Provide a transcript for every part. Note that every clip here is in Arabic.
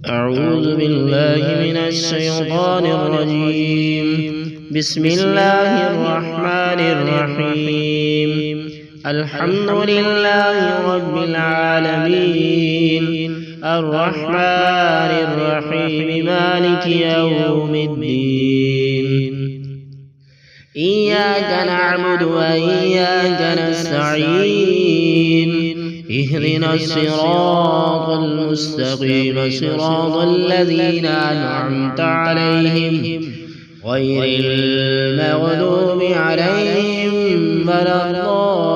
أعوذ بالله من الشيطان الرجيم. بسم الله الرحمن الرحيم. الحمد لله رب العالمين، الرحمن الرحيم، مالك يوم الدين. إياك نعبد وإياك نستعين، اهدنا الصراط المستقيم، صراط الذين أنعمت عليهم غير المغضوب عليهم ولا الضالين.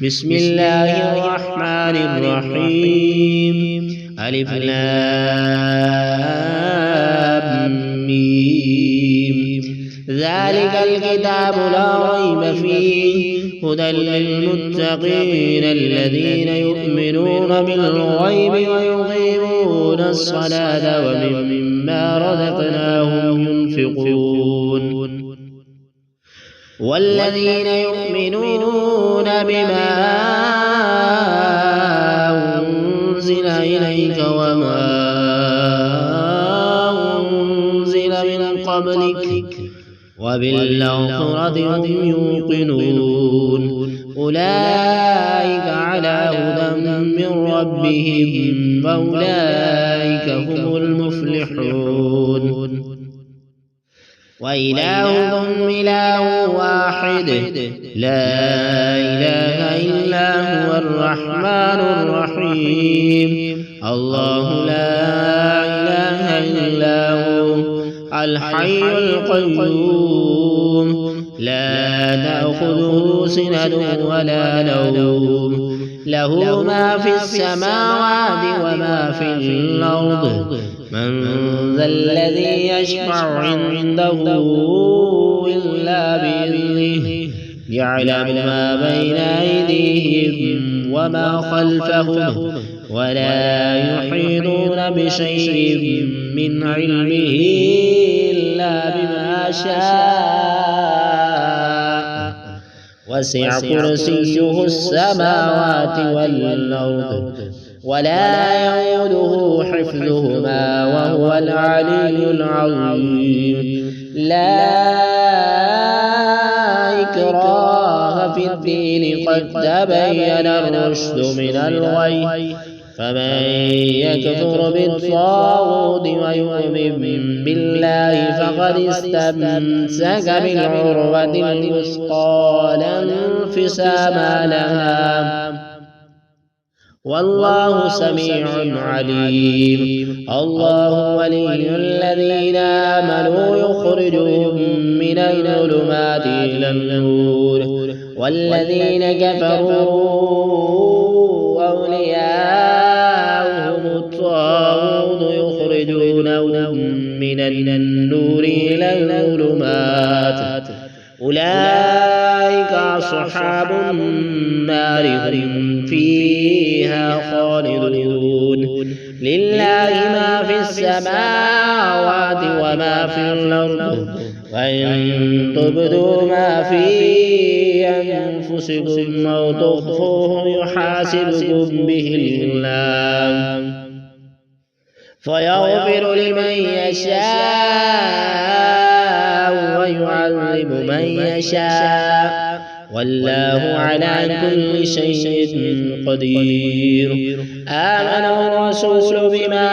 بسم الله الرحمن الرحيم. ألف لام ميم. ذلك الكتاب لا ريب فيه، هدى للمتقين الذين يؤمنون بالغيب ويقيمون الصلاة ومما رزقناهم ينفقون. والذين يؤمنون بما أنزل إليك وما أنزل من قبلك وبالآخرة هم يوقنون. أولئك على هدى من ربهم وأولئك هم المفلحون. وإلهكم إله واحد، لا إله إلا هو الرحمن الرحيم. الله لا إله إلا هو الحي القيوم، لا تأخذه سنة ولا نوم، له ما في السماوات وما في الأرض. من ذا الذي يشفع عنده إلا بإذنه، يعلم ما بين أيديهم وما خلفهم ولا يحيطون بشيء من علمه إلا بما شاء. وسع كرسيه السماوات والأرض ولا يؤوده حفظهما وهو العلي العظيم. لا إكراه في الدين، قد تبين الرشد من الغي، فمن يكفر بالطاغوت ويؤمن بالله فقد استمسك بالعروة الوثقى لا انفصام لها، والله سميع عليم. الله ولي الذين آمنوا يخرجهم من الظلمات إلى النور، والذين كفروا أولياؤهم الطاغوت يخرجونهم من النور إلى الظلمات. أولئك أصحاب النار، هم فيها خالدون. لله ما في السماوات وما في الأرض، وإن تبدوا ما في أنفسكم أو تخفوه يحاسبكم به الله، فيغفر لمن يشاء ويعذب من يشاء، والله على كل شيء قدير. آمن الرسول بما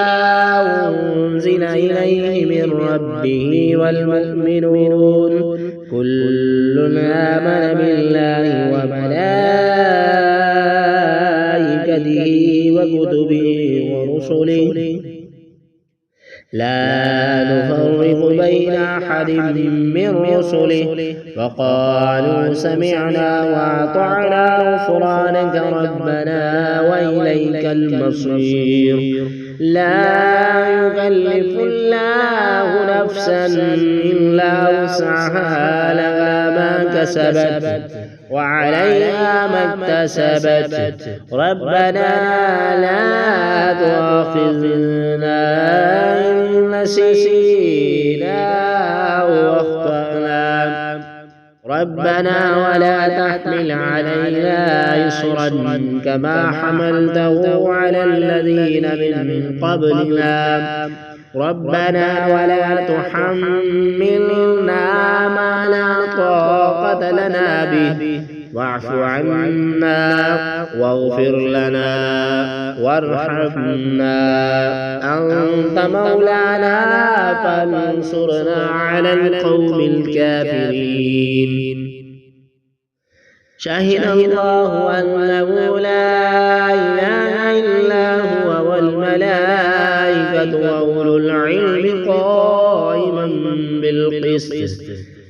أنزل إليه من ربه والمؤمنون كل آمن بالله وملائكته وكتبه ورسله لا نفرق بين أحد من رسله، وقالوا سمعنا وأطعنا غفرانك ربنا وإليك المصير. لا يكلف الله نفسا إلا وسعها، لها ما كسبت وعليها ما اكتسبت. ربنا لا تؤاخذنا إن نسينا أو أخطأنا، ربنا ولا تحمل علينا إصرا كما حملته على الذين من قبلنا ربنا ولا تحملنا ما لا طاقة لنا به واعف عنا واغفر لنا وارحمنا أنت مولانا فانصرنا على القوم الكافرين. شهد الله أنه لا إله إلا هو والملائكة وأولو العلم قائما بالقسط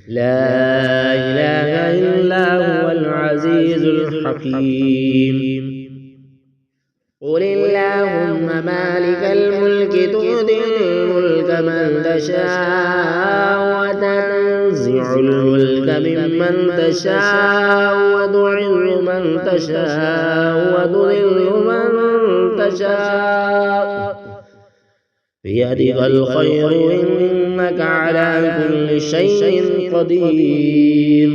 لا إله إلا هو العزيز الحكيم. قل اللهم مالك الملك تؤتي الملك من تشاء وتنزع الملك ممن تشاء وتعز من تشاء وتذل من تشاء بيدك الخير إنك على كل شيء قدير.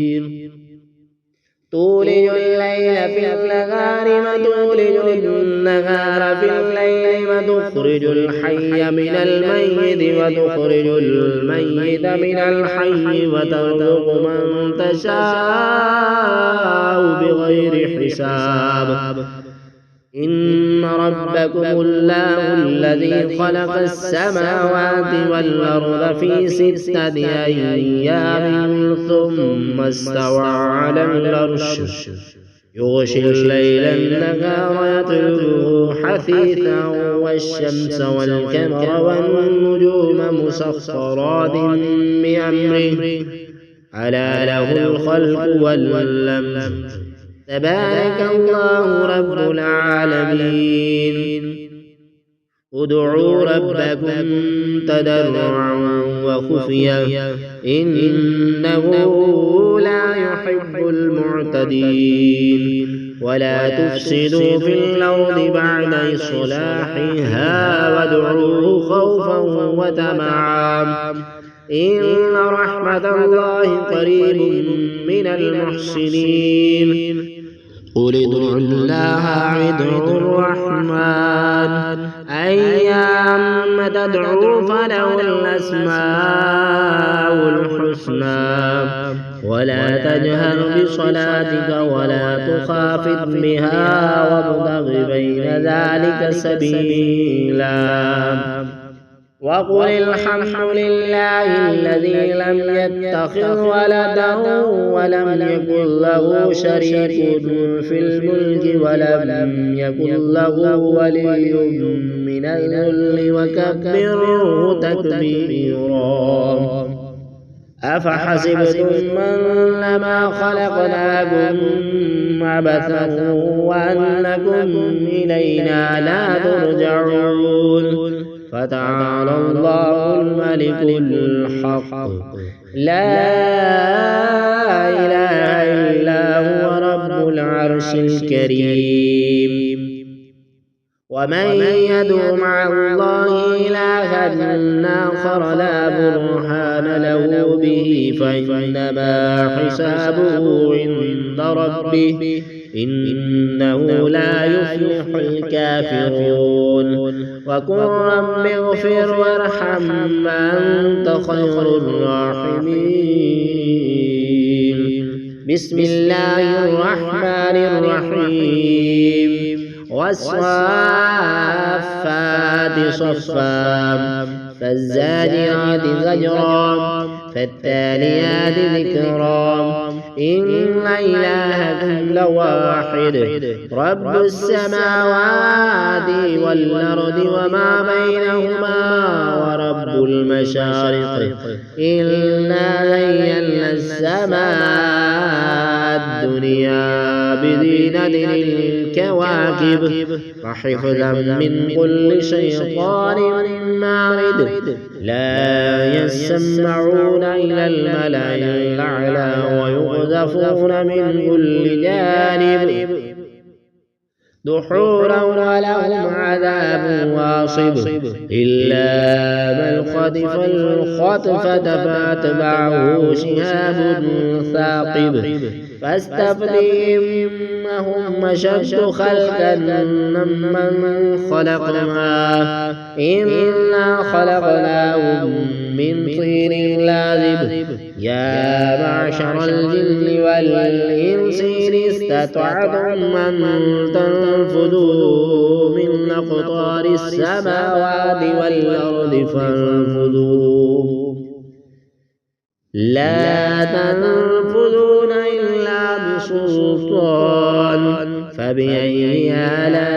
تولج الليل في النهار وتولج النهار في الليل وتخرج الحي من الميت وتخرج الميت من الحي وترزق من تشاء بغير حساب. إن ربكم الله الذي خلق السماوات والأرض في 6 أيام ثم استوى على العرش يغشي الليل النهار يطلبه حثيثا والشمس والقمر والنجوم مسخرات بأمره ألا له الخلق والأمر تبارك الله رب العالمين. ادعوا ربكم تضرعا وخفيا إنه لا يحب المعتدين. ولا تفسدوا في الأرض بعد إصلاحها وادعوه خوفا وطمعا إن رحمة الله قريب من المحسنين. قل ادعوا الله ادعوا الرحمن أيام تدعوا فله الأسماء الحسنى ولا تجهر بصلاتك ولا تخافت بها وابتغ بين ذلك سبيلا. وقل الحمد لله الذي لم يتخذ ولدا ولم يكن له شريك في الملك ولم يكن له ولي من الذل وكبره تكبيرا. أفحسبتم أنما خلقناكم عبثا وأنكم إلينا لا ترجعون فتعالى الله الملك الحق لا إله إلا هو رب العرش الكريم. ومن يدعو مع الله إلها آخر لا برهان له به فإنما حسابه عند ربه إنه لا يفلح الكافرون. وقل رب اغفر وارحم وأنت خير الراحمين. بسم الله الرحمن الرحيم. والصافات صفا فالزاجرات زجرا فالتاليات ذكرا إن إلهكم لواحد رب السماوات والأرض وما بينهما ورب المشارق إنا زينا السماء الدنيا بزينة الكواكب وحفظا من كل شيطان مارد لا يسمعون إلى الملأ الأعلى ويقذفون من كل جانب دحورا ولهم عذاب واصب إلا من خطف الخطفة فأتبعه شهاب ثاقب فاستفتهم أهم أشد خلقا ممن خلقنا إنا خلقناهم من طين لازب يا معشر الجن والإنس إن استطعتم أن تنفذوا من أقطار السماوات والأرض فانفذوا لا تنفذون إلا بسلطان فبأي آلاء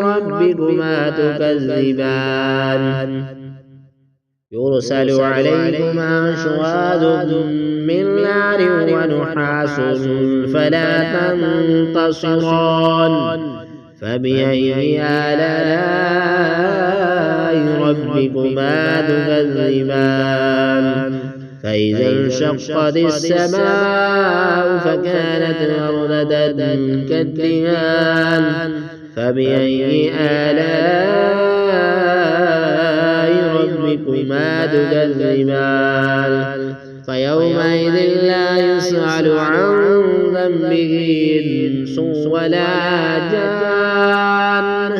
ربكما تكذبان يرسل عليكما شواظ من نار ونحاس فلا تنتصران فبأي آلاء ربكما تكذبان فإذا انشقت السماء فكانت وردة كالدهان فبأي آلاء ربكما تكذبان فيومئذ لا يسأل عن ذنبه إنس ولا جان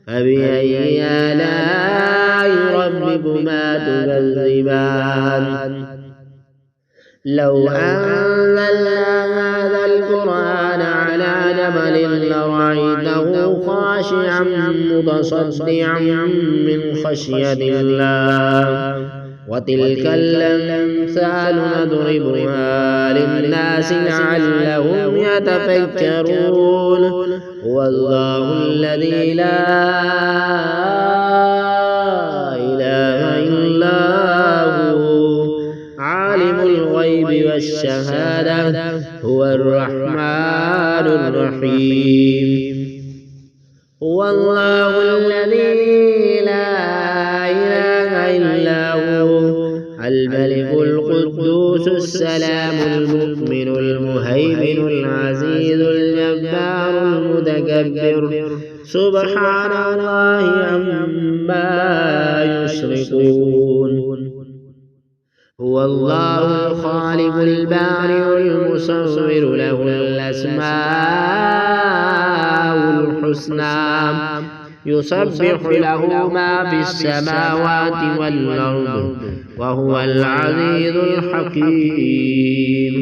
فبأي آلاء ربكما تكذبان لو أنزلنا هذا القرآن على جبل لرأيته خاشعا متصدعا من خشية الله وتلك الأمثال نضربها للناس لعلهم يتفكرون هو الله الذي لا إله إلا هو عالم الغيب والشهادة هو الرحمن الرحيم هو الله الذي لا إله إلا هو الملك القدوس السلام المؤمن المهيمن العزيز الجبار المتكبر سبحان الله عما يشركون هو الله الخالق البارئ المصور له الأسماء الحسنى يسبح له ما في السماوات والأرض وهو العزيز الحكيم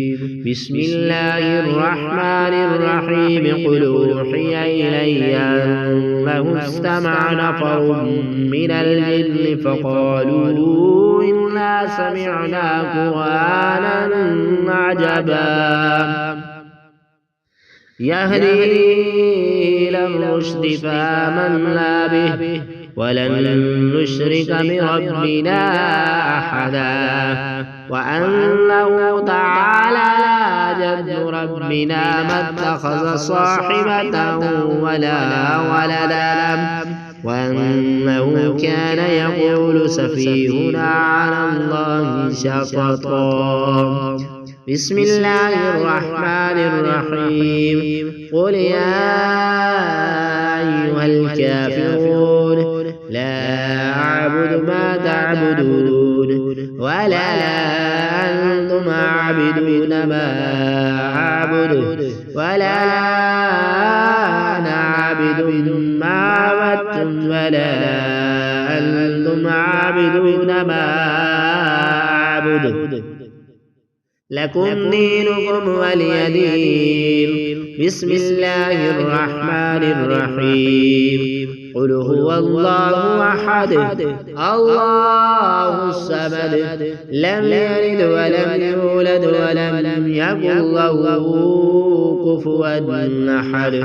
بسم الله الرحمن الرحيم قل أوحي إلي أنه استمع نفر من الجن فقالوا إنا سمعنا قرآنا عجبا يهدي إلى الرشد فآمنا به ولن نشرك بربنا أحدا وأنه تعالى جد ربنا ما اتخذ صاحبة ولا ولدا وأنه كان يقول سفيهنا على الله شططا بسم الله الرحمن الرحيم قل يا أيها الكافرون لا أعبد ما تعبدون ولا أنتم عابدون ما أعبد ولا أنا عابد ما عبدتم ولا أنتم عابدون ما أعبد لكم دينكم ولي دين بسم الله الرحمن الرحيم قل هو الله أحد الله الصمد لم يلد ولم يولد ولم يكن له كفوا أحد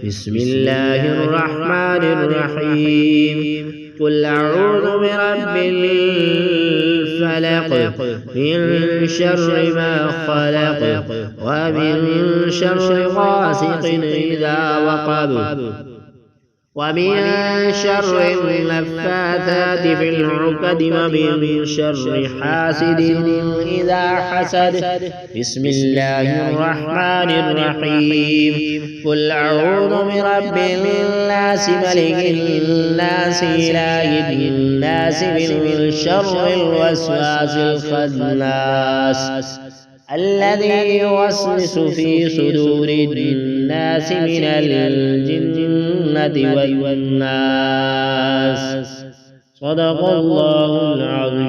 بسم الله الرحمن الرحيم قل أعوذ برب الفلق من شر ما خلق ومن شر غاسق إذا وقب ومن شر النفاثات في العقد ومن شر حاسد إذا حسد. بسم الله الرحمن الرحيم. قل أعوذ برب الناس ملك الناس إله الناس من شر الوسواس الخناس الذي يوسوس في صدور الناس من الجنة والناس. صدق الله العظيم.